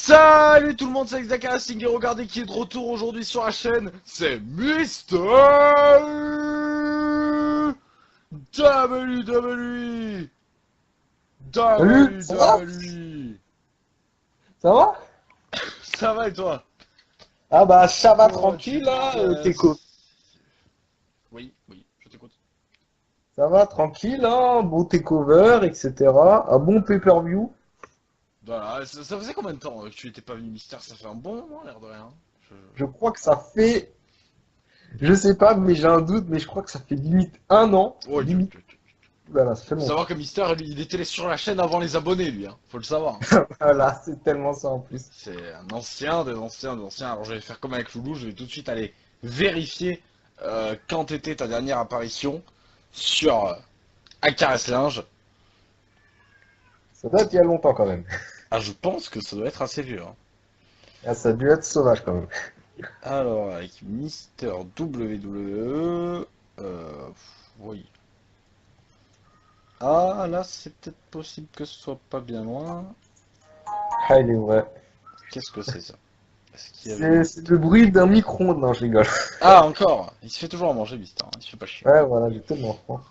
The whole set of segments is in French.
Salut tout le monde, c'est Xakassing et regardez qui est de retour aujourd'hui sur la chaîne, c'est Mister WWE Salut, ça va? WWE. Ça va? Ça va et toi? Ah bah ça va Oh, tu tranquille là, dégages. Oui, je t'écoute. Ça va tranquille hein, bon takeover, etc. Un bon pay-per-view. Voilà, ça faisait combien de temps que tu étais pas venu Mister? Ça fait un bon moment l'air de rien. Je- Je crois que ça fait, je sais pas, mais j'ai un doute, mais je crois que ça fait limite un an. Oh, Limite, voilà, ça fait faut longtemps. savoir que Mister, lui, il était sur la chaîne avant les abonnés lui, hein. Faut le savoir, hein. Voilà, c'est tellement ça en plus. C'est un ancien, des anciens, des anciens. Alors je vais faire comme avec Loulou, je vais tout de suite aller vérifier quand était ta dernière apparition sur Akares Linge. Ça date il y a longtemps quand même. Ah, je pense que ça doit être assez vieux, hein. Ah, ça a dû être sauvage quand même. Alors, avec Mister WWE, oui. Ah, là, c'est peut-être possible que ce soit pas bien loin. Ah, il est vrai. Qu'est-ce que c'est ça? Est-ce qu'il y avait C'est le bruit d'un micro-ondes, non, je rigole. Ah, encore! Il se fait toujours à manger, Mister, hein. Il se fait pas chier. Ouais, voilà, j'ai tellement froid.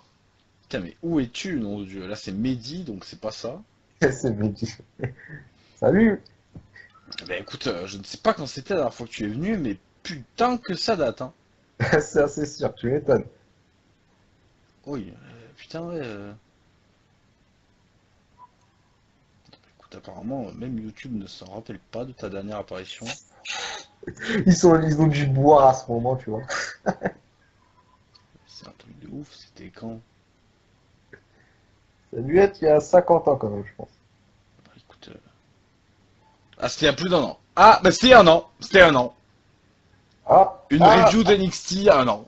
Putain, mais où es-tu, nom de Dieu? Là, c'est Mehdi, donc c'est pas ça. C'est Mehdi. Salut! Ben écoute, je ne sais pas quand c'était la dernière fois que tu es venu, mais putain que ça date, hein. C'est assez sûr, tu m'étonnes. Oui, putain, ouais. Écoute, apparemment, même YouTube ne s'en rappelle pas de ta dernière apparition. Ils ont dû boire à ce moment, tu vois. C'est un truc de ouf, c'était quand? Ça a dû être il y a 50 ans quand même, je pense. Bah, écoute. Ah, c'était il y a plus d'un an. Ah, bah c'était un an. C'était un an. Ah, Une ah, review d'NXT il y a un an.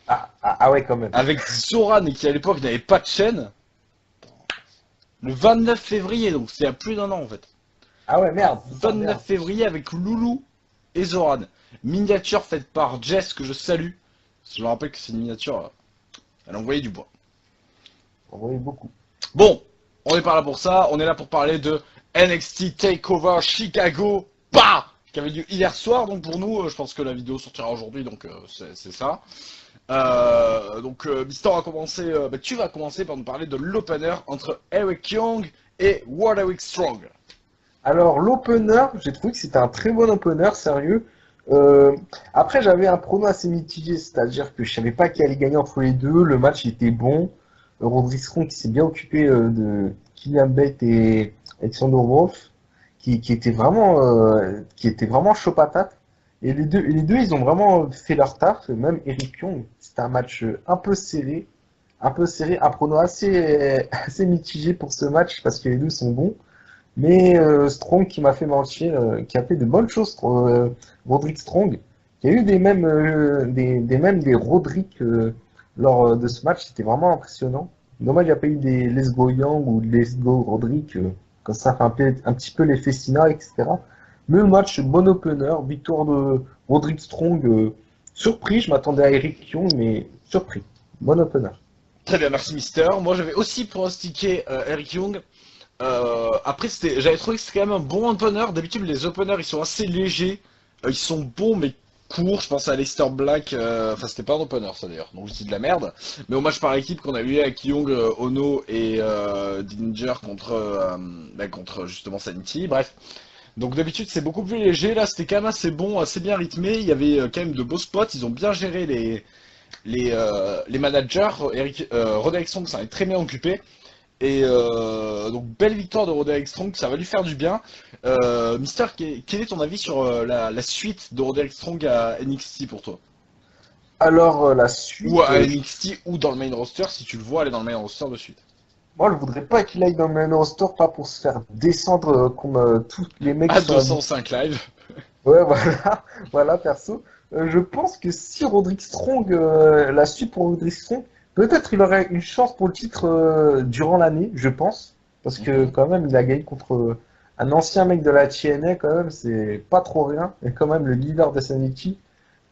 ah ouais, quand même. Avec Zoran et qui à l'époque n'avait pas de chaîne. Le 29 février, donc c'était il y a plus d'un an en fait. Ah ouais, merde, putain, 29 merde. février avec Loulou et Zoran. Miniature faite par Jess que je salue. Je me rappelle que c'est une miniature, elle envoyait du bois. On voyait beaucoup. Bon, on n'est pas là pour ça, on est là pour parler de NXT Takeover Chicago, bah, qui avait lieu hier soir. Donc pour nous, je pense que la vidéo sortira aujourd'hui, donc c'est ça. Mister a commencé, tu vas commencer par nous parler de l'opener entre Eric Young et Roderick Strong. Alors, l'opener, j'ai trouvé que c'était un très bon opener, sérieux. Euh, Après, j'avais un prono assez mitigé, c'est-à-dire que je savais pas qui allait gagner entre les deux. Le match était bon. Roderick Strong qui s'est bien occupé de Killian Bate et Alexander Wolf, qui était vraiment chaud patate. Et les deux, ils ont vraiment fait leur taf. Même Eric Young, c'était un match un peu serré, un prono assez mitigé pour ce match parce que les deux sont bons. Mais Strong qui m'a fait mentir, qui a fait de bonnes choses, Roderick Strong, qui a eu des mêmes des Roderick lors de ce match, c'était vraiment impressionnant. Dommage, il n'y a pas eu des Let's Go Young ou Let's Go Roderick, comme ça fait un petit peu l'effet Cena, etc. Mais le match, bon opener, victoire de Roderick Strong, surpris, je m'attendais à Eric Young, mais surpris. Bon opener. Très bien, merci Mister. Moi j'avais aussi pronostiqué Eric Young. Après, j'avais trouvé que c'était quand même un bon opener. D'habitude, les openers ils sont assez légers. Ils sont bons mais courts. Je pense à Aleister Black. Enfin, c'était pas un opener ça d'ailleurs. Donc je dis de la merde. Mais au match par équipe qu'on a eu avec Young, Ono et Dillinger contre justement Sanity. Bref. Donc d'habitude c'est beaucoup plus léger. Là, c'était quand même assez bon, assez bien rythmé. Il y avait quand même de beaux spots. Ils ont bien géré les managers. Roderick Strong s'en est très bien occupé. Et donc belle victoire de Roderick Strong, ça va lui faire du bien. Mister, quel est ton avis sur la suite de Roderick Strong à NXT pour toi? Alors, la Ou suite, à NXT ou dans le main roster si tu le vois aller dans le main roster de suite. moi, je voudrais pas qu'il aille dans le main roster, pas pour se faire descendre comme tous les mecs À qui sont habitués. 205 live. Ouais, voilà, voilà, perso. Je pense que si Roderick Strong, la suite pour Roderick Strong, peut-être il aurait une chance pour le titre durant l'année, je pense. Parce que Mhm. quand même, il a gagné contre un ancien mec de la TNA, quand même, c'est pas trop rien. Et quand même, le leader de Sanity.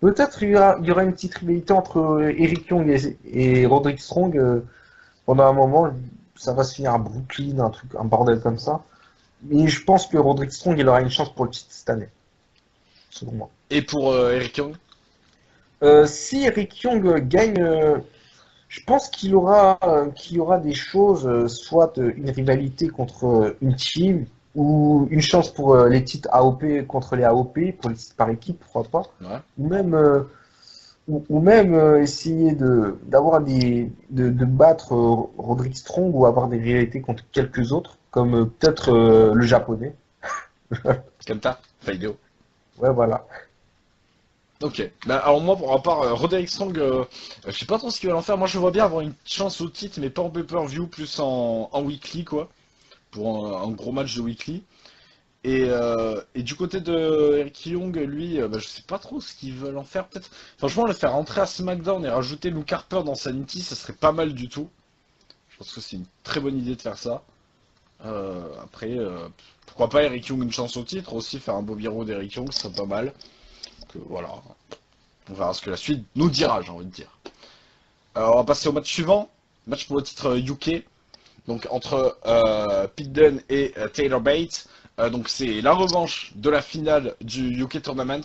Peut-être il y aura une petite rivalité entre Eric Young et Roderick Strong pendant un moment. Ça va se finir à Brooklyn, un truc, un bordel comme ça. Mais je pense que Roderick Strong, il aura une chance pour le titre cette année, selon moi. Et pour Eric Young? Si Eric Young gagne, je pense qu'il y aura des choses, soit une rivalité contre une team, ou une chance pour les titres AOP contre les AOP, pour les titres par équipe, pourquoi pas. Ouais. Ou même, ou même essayer de battre Roderick Strong ou avoir des rivalités contre quelques autres, comme peut-être le japonais. Kenta? Faido. Ouais, voilà. Ok. Bah, alors moi, pour ma part, Roderick Strong, je sais pas trop ce qu'il va en faire. Moi, je vois bien avoir une chance au titre, mais pas en pay-per-view, plus en weekly, quoi. Pour un gros match de weekly. Et du côté de Eric Young, lui, bah, je sais pas trop ce qu'ils veulent en faire. Peut-être, franchement, le faire rentrer à SmackDown et rajouter Luke Harper dans Sanity, ça serait pas mal du tout. Je pense que c'est une très bonne idée de faire ça. Après, pourquoi pas Eric Young une chance au titre aussi, faire un Bobby Roode d'Eric Young, ce serait pas mal. Donc, voilà. On verra ce que la suite nous dira, j'ai envie de dire. On va passer au match suivant. Match pour le titre UK. Donc entre Pete Dunne et Taylor Bates. Donc c'est la revanche de la finale du UK Tournament.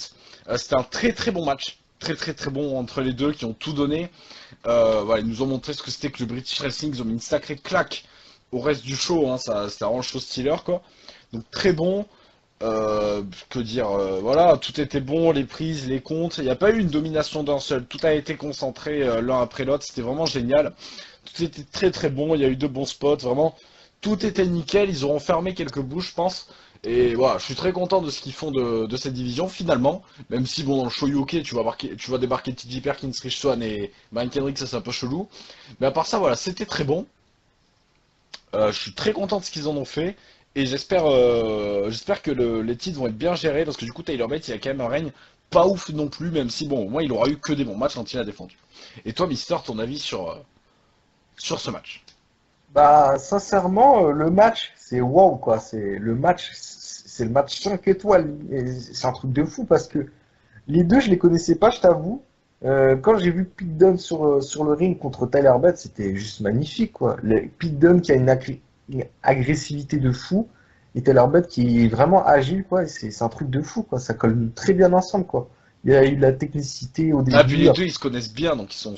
C'était un très très bon match. Très très très bon entre les deux qui ont tout donné. Voilà, ils nous ont montré ce que c'était que le British Wrestling. Ils ont mis une sacrée claque au reste du show. Hein. C'était vraiment show stealer quoi. Donc très bon. Que dire, voilà, tout était bon, les prises, les comptes, il n'y a pas eu une domination d'un seul, tout a été concentré l'un après l'autre, c'était vraiment génial, tout était très très bon, il y a eu de bons spots, vraiment, tout était nickel, ils auront fermé quelques bouches, je pense, et voilà, je suis très content de ce qu'ils font de cette division, finalement, même si, bon, dans le show UK, tu vas débarquer TJ Perkins, Rich Swann et Mike Henrik, ça c'est un peu chelou, mais à part ça, voilà, c'était très bon, je suis très content de ce qu'ils en ont fait. Et j'espère que les titres vont être bien gérés parce que du coup Tyler Bates il a quand même un règne pas ouf non plus, même si bon, moi il aura eu que des bons matchs quand il a défendu. Et toi Mister, ton avis sur ce match? Bah, sincèrement, le match, c'est wow, quoi. C'est le match 5 étoiles. Et c'est un truc de fou parce que les deux, je les connaissais pas, je t'avoue. Quand j'ai vu Pete Dunne sur le ring contre Tyler Bate, c'était juste magnifique, quoi. Pete Dunne qui a une agressivité de fou et Tyler Bate qui est vraiment agile, quoi. Et c'est un truc de fou, quoi. Ça colle très bien ensemble, quoi. Il y a eu de la technicité au Ah puis début. les deux ils se connaissent bien donc ils sont Ouais,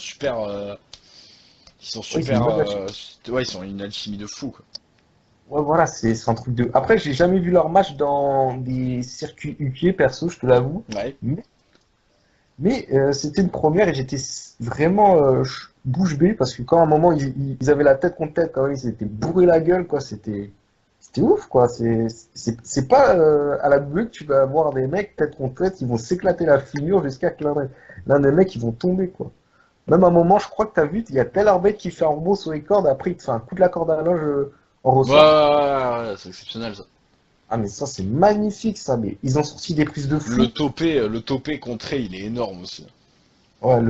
c'est une super bonne alchimie. ouais ils ont une alchimie de fou quoi. Ouais, voilà, c'est un truc de. Après, j'ai jamais vu leur match dans des circuits UK, perso, je te l'avoue. Ouais. Mais c'était une première et j'étais vraiment bouche bée parce que quand à un moment ils avaient la tête contre tête, quand même, ils s'étaient bourré la gueule, quoi. C'était ouf, quoi. C'est pas à la bulle que tu vas avoir des mecs tête contre tête, ils vont s'éclater la figure jusqu'à que l'un des mecs ils vont tomber, quoi. Même à un moment, je crois que t'as vu, il y a tel arbitre qui fait un robot sur les cordes, après il te fait un coup de la corde à linge en Ouais, ressort. ouais, c'est exceptionnel ça. Ah mais ça c'est magnifique ça, mais ils ont sorti des prises de fou. Le topé contré, il est énorme aussi. Ouais,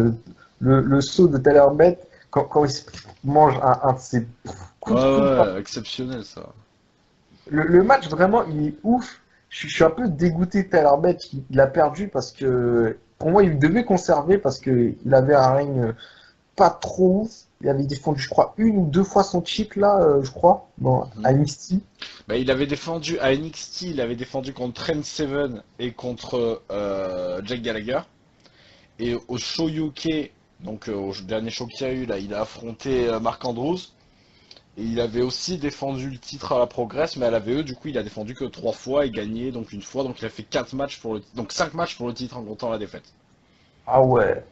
le saut de Tyler Bate, quand il se mange un de ses Ouais, coups de coude, ouais, exceptionnel ça. le match vraiment il est ouf. Je suis un peu dégoûté de Tyler Bate, il a perdu parce que pour moi il devait conserver parce que il avait un règne pas trop ouf. Il avait défendu je crois une ou deux fois son titre là, je crois, Mhm. à NXT. Bah, il avait défendu à NXT, il avait défendu contre Trent Seven et contre Jack Gallagher. Et au show UK, donc au dernier show qu'il y a eu, là, il a affronté Mark Andrews. Et il avait aussi défendu le titre à la Progress, mais à la VE, du coup, il a défendu que 3 fois et gagné donc une fois. Donc il a fait 4 matchs pour donc 5 matchs pour le titre en comptant la défaite. Ah ouais.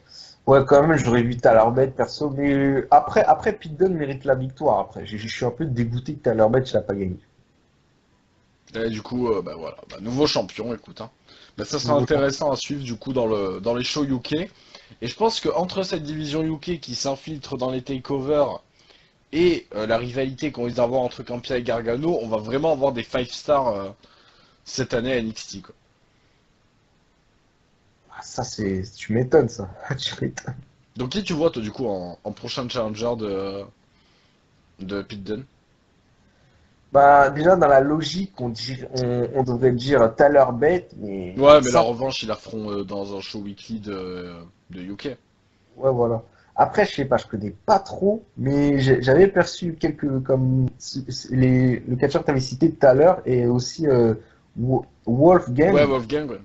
Ouais, quand même, j'aurais vu Tyler Bate perso. Mais après Pete Dunne mérite la victoire. Après, je suis un peu dégoûté que Tyler Bate, il n'a pas gagné. Et du coup, bah voilà, bah, nouveau champion, écoute. Hein. Bah, ça sera Nouveau champ. intéressant à suivre du coup dans les shows UK. Et je pense que entre cette division UK qui s'infiltre dans les takeovers et la rivalité qu'on risque d'avoir entre Campia et Gargano, on va vraiment avoir des 5 stars cette année à NXT. Quoi. Ah, ça, c'est. Tu m'étonnes, ça. Tu m'étonnes. Donc qui tu vois toi du coup en prochain challenger de Pete Dunne? Bah, déjà, dans la logique, on devrait dire Tyler Bate, mais Ouais, mais la ça, revanche, ils la feront dans un show weekly de UK. ouais, voilà. Après, je sais pas, je connais pas trop, mais j'avais perçu quelques, comme le catcheur que tu avais cité tout à l'heure, et aussi Ouais, Wolfgang, Wolfgang, ouais.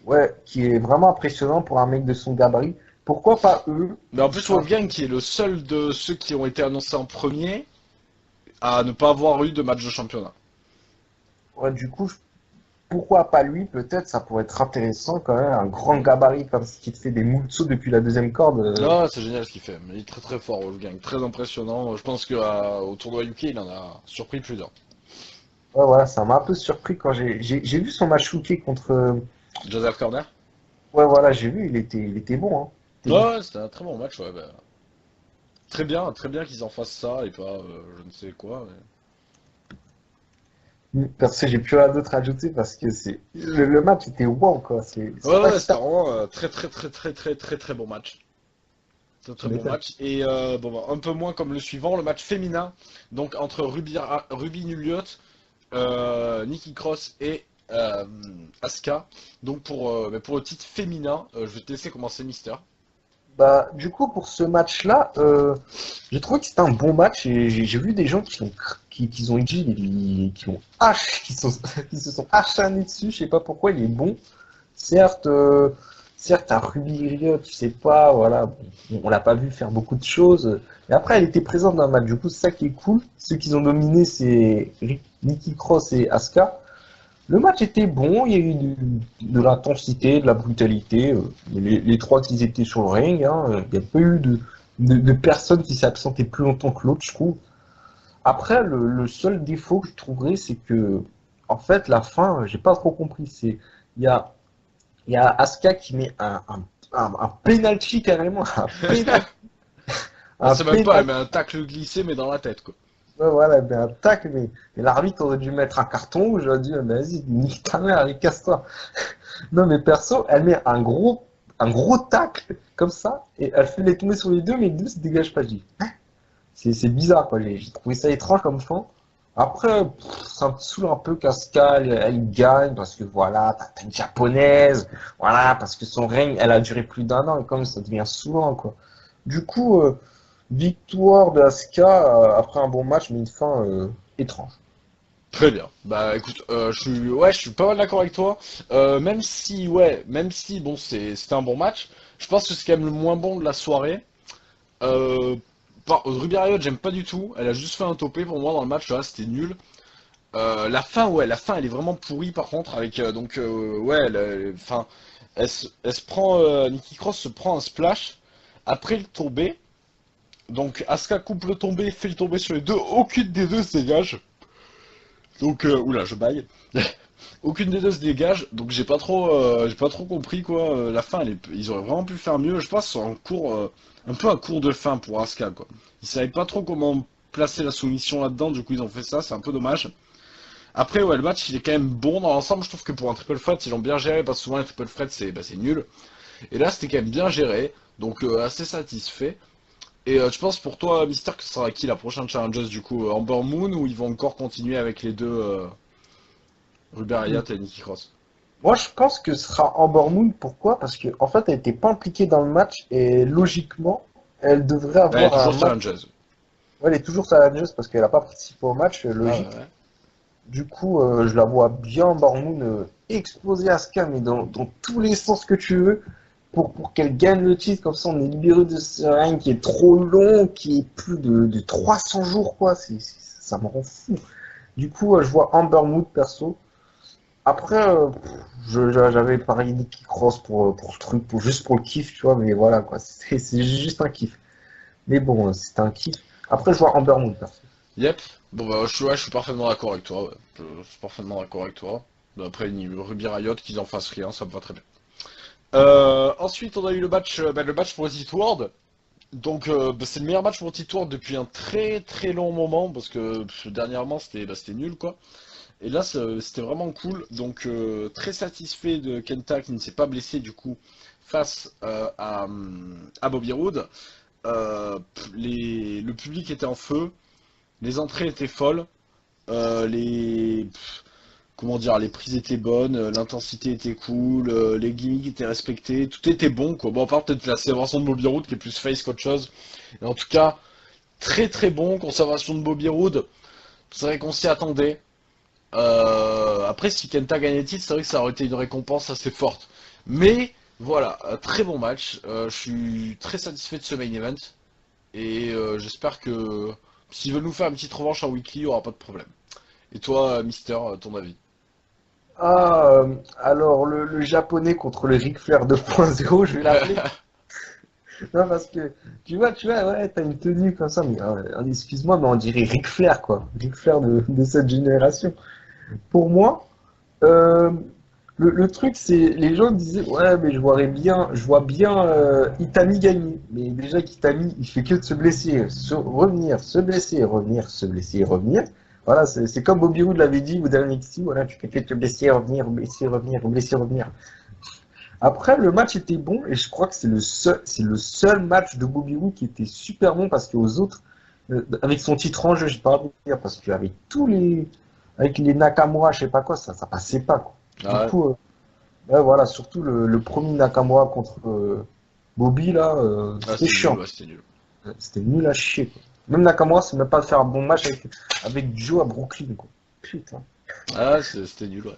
ouais, qui est vraiment impressionnant pour un mec de son gabarit. Pourquoi pas eux? Mais en plus, Hein. Wolfgang, qui est le seul de ceux qui ont été annoncés en premier à ne pas avoir eu de match de championnat. Ouais, du coup, pourquoi pas lui? Peut-être, ça pourrait être intéressant quand même, un grand gabarit comme ce qui te fait des moultsos depuis la deuxième corde. Ah, c'est génial ce qu'il fait. Mais il est très très fort, Wolfgang. Très impressionnant. Je pense qu'au tournoi UK, il en a surpris plusieurs. Ouais, voilà, ça m'a un peu surpris quand j'ai vu son match hooké contre. Joseph Corner? Ouais, voilà, j'ai vu, il était bon, hein. Il était bon. Ouais, c'était un très bon match, ouais. Bah, très bien qu'ils en fassent ça et pas je ne sais quoi. Parce que j'ai plus rien d'autre à ajouter parce que le match était wow, quoi. Je sais Ouais, pas ouais, si c'était t'as. vraiment très bon match. Très Tu très bon m'étonnes. match. Et bon, bah, un peu moins comme le suivant, le match féminin. Donc entre Ruby Nulliot, Nikki Cross et Asuka. Donc bah, pour le titre féminin, je vais te laisser commencer, Mister. Bah, du coup, pour ce match-là, j'ai trouvé que c'était un bon match et j'ai vu des gens qui ont dit, qui se sont acharnés dessus. Je sais pas pourquoi il est bon. Certes, certes, à Ruby Riott, tu sais pas, voilà, bon, on l'a pas vu faire beaucoup de choses. Mais après, elle était présente dans le match. Du coup, c'est ça qui est cool. Ceux qui ont dominé, c'est Nikki Cross et Asuka. Le match était bon, il y a eu de l'intensité, de la brutalité. Les trois qui étaient sur le ring, hein, il n'y a pas eu de personne qui s'est absenté plus longtemps que l'autre, je trouve. Après, le seul défaut que je trouverais, c'est que, en fait, la fin, j'ai pas trop compris. Il y a, il y a Asuka qui met un penalty carrément, On un sait même pas, elle penalty. met un tacle glissé, mais dans la tête, quoi. Ouais, voilà, ben, un tac, mais l'arbitre aurait dû mettre un carton rouge, j'aurais dit, mais vas-y, nique ta mère, allez, casse-toi. Non, mais perso, elle met un gros tacle, comme ça, et elle fait les tomber sur les deux, mais les deux se dégagent pas. Je dis, c'est bizarre, quoi. J'ai trouvé ça étrange comme fin. Après, ça me saoule un peu qu'Asuka, elle gagne, parce que voilà, t'as une japonaise, voilà, parce que son règne, elle a duré plus d'un an, et comme ça devient saoulant, quoi. Du coup, victoire de Asuka après un bon match, mais une fin étrange. Très bien. Bah écoute, je suis pas mal d'accord avec toi. Même si bon, c'était un bon match. Je pense que c'est quand même le moins bon de la soirée. Euh, Ruby Riott, j'aime pas du tout. Elle a juste fait un topé pour moi dans le match. Là, c'était nul. La fin, elle est vraiment pourrie par contre avec ouais, enfin, elle se prend, Nikki Cross se prend un splash après le tombé. Donc Asuka coupe le tombé, fait le tombé sur les deux. Aucune des deux se dégage. Donc oula, je baille. Aucune des deux se dégage, donc j'ai pas trop compris quoi. La fin, ils auraient vraiment pu faire mieux. Je pense que c'est un peu un cours de fin pour Asuka quoi. Ils savaient pas trop comment placer la soumission là-dedans, du coup ils ont fait ça, c'est un peu dommage. Après ouais, le match il est quand même bon dans l'ensemble. Je trouve que pour un triple threat, ils l'ont bien géré parce que souvent les triple threat c'est nul. Et là c'était quand même bien géré, donc assez satisfait. Et je pense pour toi, Mister, que ce sera qui la prochaine challengeuse du coup, Amber Moon ou ils vont encore continuer avec les deux Ruby Riott et Nikki Cross? Moi, je pense que ce sera Amber Moon. Pourquoi? Parce que en fait, elle n'était pas impliquée dans le match et logiquement, elle devrait Elle est avoir un toujours match. challengeuse. Ouais, elle est toujours challengeuse parce qu'elle n'a pas participé au match, Ah logique. ouais. Du coup, je la vois bien Amber Moon exploser Asuka, mais dans tous les sens que tu veux, pour qu'elle gagne le titre. Comme ça, on est libéré de ce règne qui est trop long, qui est plus de 300 jours, quoi. Ça me rend fou. Du coup, je vois Amber Moon perso. Après, j'avais parié Nicky Cross pour ce truc, juste pour le kiff, tu vois, mais voilà, quoi, c'est juste un kiff. Mais bon, c'est un kiff. Après, je vois Amber Moon, perso. Yep. Bon bah ouais, je suis parfaitement d'accord avec toi. Ouais. Je suis parfaitement d'accord avec toi. Après, Ruby Riot, qu'ils en fassent rien, ça me va très bien. Ensuite, on a eu le match pour Tite World. Donc, bah, c'est le meilleur match pour Tite World depuis un très très long moment parce que dernièrement c'était nul quoi. Et là, c'était vraiment cool. Donc, très satisfait de Kenta qui ne s'est pas blessé du coup face à Bobby Roode. Le public était en feu, les entrées étaient folles, les comment dire, les prises étaient bonnes, l'intensité était cool, les gimmicks étaient respectés, tout était bon quoi. Bon, à part peut-être la séparation de Bobby Roode qui est plus face qu'autre chose. Et en tout cas, très très bon, conservation de Bobby Roode. C'est vrai qu'on s'y attendait. Après, si Kenta gagnait le titre, c'est vrai que ça aurait été une récompense assez forte. Mais voilà, très bon match. Je suis très satisfait de ce main event. Et j'espère que s'ils veulent nous faire une petite revanche en weekly, il n'y aura pas de problème. Et toi, Mister, ton avis? Alors le japonais contre le Ric Flair 2.0, je vais l'appeler. Non, parce que tu vois, ouais, t'as une tenue comme ça, mais excuse-moi, mais on dirait Ric Flair, quoi. Ric Flair de cette génération. Pour moi, euh, le truc, c'est, les gens disaient, ouais, mais je vois bien Itami gagner. Mais déjà qu'Itami, il fait que de se blesser, revenir, se blesser, revenir, se blesser, revenir. Voilà, c'est comme Bobby Roode l'avait dit au dernier NXT, voilà, tu fais que de te blesser, revenir, blesser, revenir, blesser, revenir. Après, le match était bon et je crois que c'est le seul match de Bobby Roode qui était super bon parce qu'aux autres, avec son titre en jeu, j'ai pas envie de dire parce qu'avec avec les Nakamura, je sais pas quoi, ça passait pas, quoi. Du Ah coup, ouais, voilà, surtout le premier Nakamura contre Bobby là, ouais, c'était c'était nul, chiant, ouais, c'était nul. c'était nul à chier, quoi. Même Nakamura, c'est même pas de faire un bon match avec Joe à Brooklyn, quoi. Putain. Ah, c'était nul, ouais.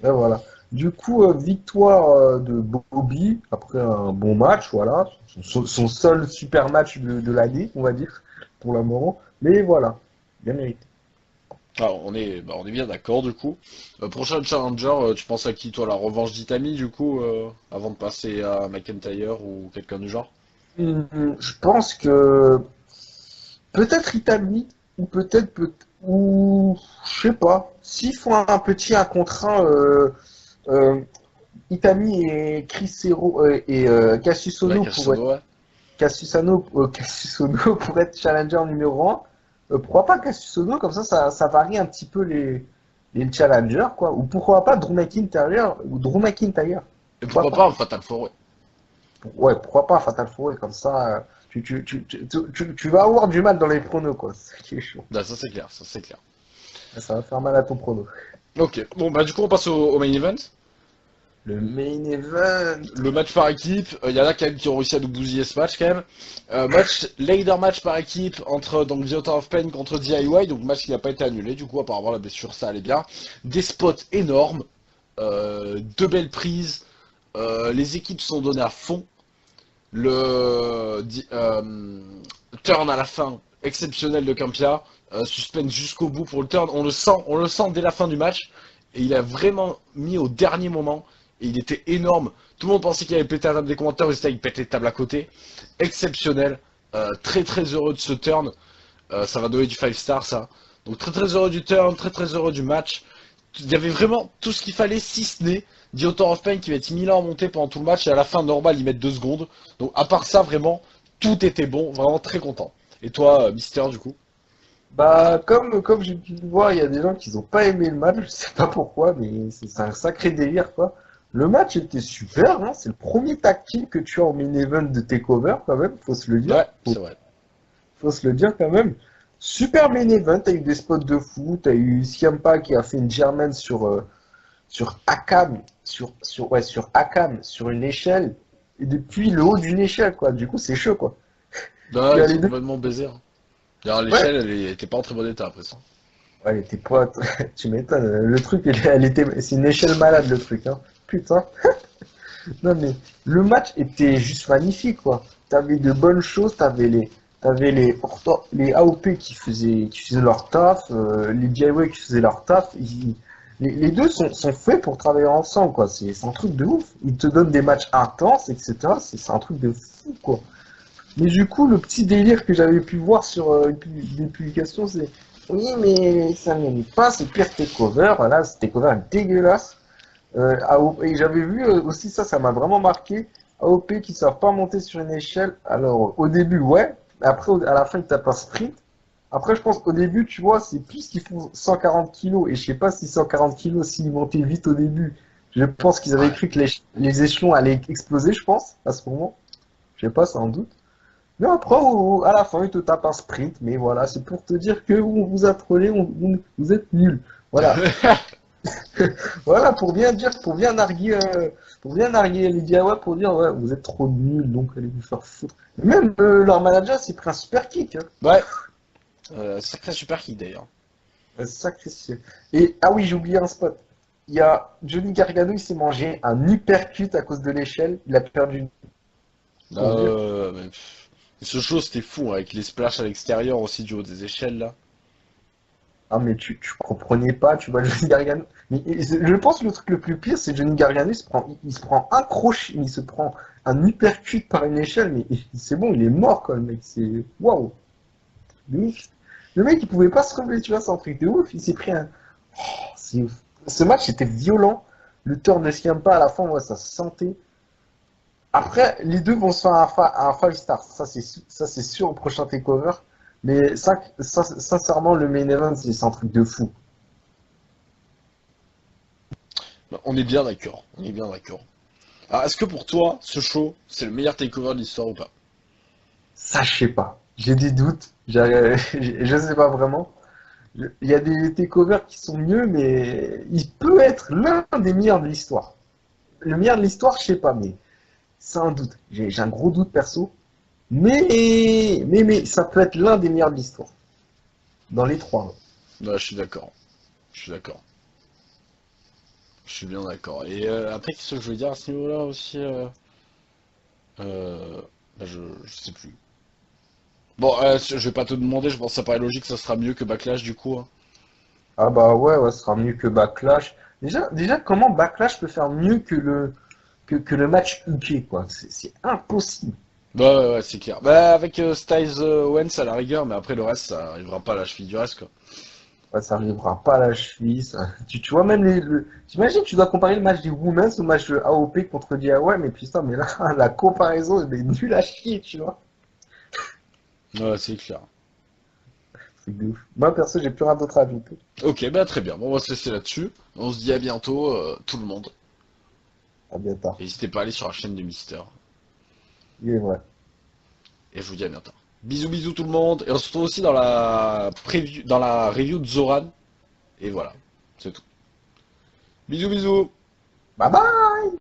Et voilà. Du coup, victoire de Bobby après un bon match, voilà. Son seul super match de l'année, on va dire, pour le moment. Mais voilà, bien mérité. Alors, on est bien d'accord, du coup. Prochain challenger, tu penses à qui, toi, la revanche d'Itami, du coup, avant de passer à McIntyre ou quelqu'un du genre? Je pense que peut-être Italie, ou ou je sais pas. S'ils font un petit un contre un, Itami et Chris Hero et Cassius Ouais, Ohno pour Cassiano, ouais. Cassius Ohno pour être challenger numéro 1. Pourquoi pas Cassius Ohno, comme ça varie un petit peu les challengers, quoi. Ou pourquoi pas Drew McIntyre, ou Drew McIntyre. Et Pourquoi pourquoi pas? pas un Fatal 4-Way? Ouais, pourquoi pas Fatal 4 comme ça, tu vas avoir du mal dans les pronos, quoi. C'est ça qui est chaud. Là, ça c'est clair, ça c'est clair. Ça va faire mal à ton prono. Ok, bon, bah, du coup, on passe au main event. Le main event. Le match par équipe, il y en a quand même qui ont réussi à nous bousiller ce match quand même. Leader match par équipe entre donc The Author of Pain contre DIY, donc match qui n'a pas été annulé, du coup apparemment la blessure ça allait bien. Des spots énormes, deux belles prises, les équipes sont données à fond. Turn à la fin, exceptionnel de Campia, suspense jusqu'au bout pour le turn, on le sent dès la fin du match, et il a vraiment mis au dernier moment, et il était énorme. Tout le monde pensait qu'il allait péter la table des commentaires, résultat il pète les tables à côté. Exceptionnel, très très heureux de ce turn, ça va donner du 5 star ça. Donc très très heureux du turn, très très heureux du match. Il y avait vraiment tout ce qu'il fallait, si ce n'est The Author of Pain qui va être 1000 ans en montée pendant tout le match et à la fin normal ils mettent 2 secondes. Donc à part ça vraiment tout était bon, vraiment très content. Et toi Mister du coup? Bah, comme j'ai pu le voir, il y a des gens qui n'ont pas aimé le match, je sais pas pourquoi, mais c'est un sacré délire, quoi. Le match était super, hein, c'est le premier tag team que tu as en main event de TakeOver, quand même, faut se le dire. Ouais, c'est vrai. Faut se le dire, quand même. Super main event, t'as eu des spots de fou, t'as eu Ciampa qui a fait une German sur Akam, sur Akam, sur une échelle, et depuis le haut d'une échelle, quoi. Du coup, c'est chaud, quoi. Tu Ouais, as ils les sont deux. complètement baisés. Hein. D'ailleurs Ouais, l'échelle elle était pas en très bon état après ça. ouais, elle était pas. Tu m'étonnes. Le truc, c'est une échelle malade, le truc, hein. Putain. Non, mais le match était juste magnifique, quoi. T'avais de bonnes choses, les AOP qui faisaient leur taf, les DIY qui faisaient leur taf. Les deux sont faits pour travailler ensemble, quoi. C'est un truc de ouf. Ils te donnent des matchs intenses, etc. C'est un truc de fou, quoi. Mais du coup, le petit délire que j'avais pu voir sur des publications, c'est oui, mais ça mérite pas, c'est pire que takeover. Voilà, ce takeover est dégueulasse. Et j'avais vu aussi ça m'a vraiment marqué. AOP qui savent pas monter sur une échelle. Alors, au début, ouais. Après, à la fin, ils tapent un sprint. Après, je pense qu'au début, tu vois, c'est plus qu'ils font 140 kilos. Et je sais pas si 140 kilos, s'ils montaient vite au début, je pense qu'ils avaient Ouais. cru que les échelons allaient exploser, je pense, à ce moment. Je sais pas, sans doute. Mais après, à la fin, il te tape un sprint. Mais voilà, c'est pour te dire que on vous a trollé, vous êtes nuls. Voilà. Voilà, pour bien narguer les Diawa, pour dire, ouais, vous êtes trop nuls, donc allez vous faire foutre. Même leur manager s'est pris un super kick, hein. Ouais, sacré super kick d'ailleurs. Un sacré ciel. Et, ah oui, j'ai oublié un spot. Il y a Johnny Gargano, il s'est mangé un uppercut à cause de l'échelle. Il a perdu son vieux. Mais, ce show c'était fou, hein, avec les splashs à l'extérieur aussi du haut des échelles là. Ah, mais tu comprenais pas, tu vois, Johnny Gargano. Mais je pense que le truc le plus pire, c'est Johnny Gargano, il se prend un crochet, il se prend un uppercut par une échelle, mais c'est bon, il est mort, quoi, le mec. C'est. Waouh! Le mec, le mec, il pouvait pas se relever, tu vois, c'est un truc de ouf. Il s'est pris un. Oh, c'est ouf. Ce match était violent. Le turn ne se tient pas à la fin, ouais, ça se sentait. Après, les deux vont se faire un five star. Ça, c'est sûr au prochain takeover. Mais sincèrement, le main event, c'est un truc de fou. Bah, on est bien d'accord, on est bien d'accord. Alors, est-ce que pour toi, ce show, c'est le meilleur takeover de l'histoire ou pas? Ça, je sais pas. J'ai des doutes. Je sais pas vraiment. Il y a des takeovers qui sont mieux, mais il peut être l'un des meilleurs de l'histoire. Le meilleur de l'histoire, je sais pas, mais c'est un doute. J'ai un gros doute perso. Mais ça peut être l'un des meilleurs de l'histoire. Dans les trois, ouais. Ouais, je suis d'accord. Je suis d'accord. Je suis bien d'accord. Et après, qu'est-ce que je veux dire à ce niveau-là aussi euh, je sais plus. Bon, je vais pas te demander, je pense que ça paraît logique, ça sera mieux que Backlash du coup, hein. Ah bah ouais, ouais, ce sera mieux que Backlash. Déjà, comment Backlash peut faire mieux que le match UK, quoi? C'est impossible. Bah ouais, ouais, c'est clair. Bah avec Styles Wentz à la rigueur, mais après le reste, ça arrivera pas à la cheville du reste, quoi. Ouais, ça arrivera pas à la cheville. Tu vois, même t'imagines, tu dois comparer le match des Women's au match de AOP contre DIY, mais putain, mais là, la comparaison, elle est nulle à chier, tu vois. Ouais, c'est clair. C'est de ouf. Moi, perso, j'ai plus rien d'autre à ajouter. Ok, bah très bien. Bon, on va se laisser là-dessus. On se dit à bientôt, tout le monde. À bientôt. N'hésitez pas à aller sur la chaîne de Mister. Il est vrai. Et je vous dis à bientôt. Bisous bisous tout le monde. Et on se retrouve aussi dans la preview, dans la review de Zoran. Et voilà, c'est tout. Bisous bisous. Bye bye!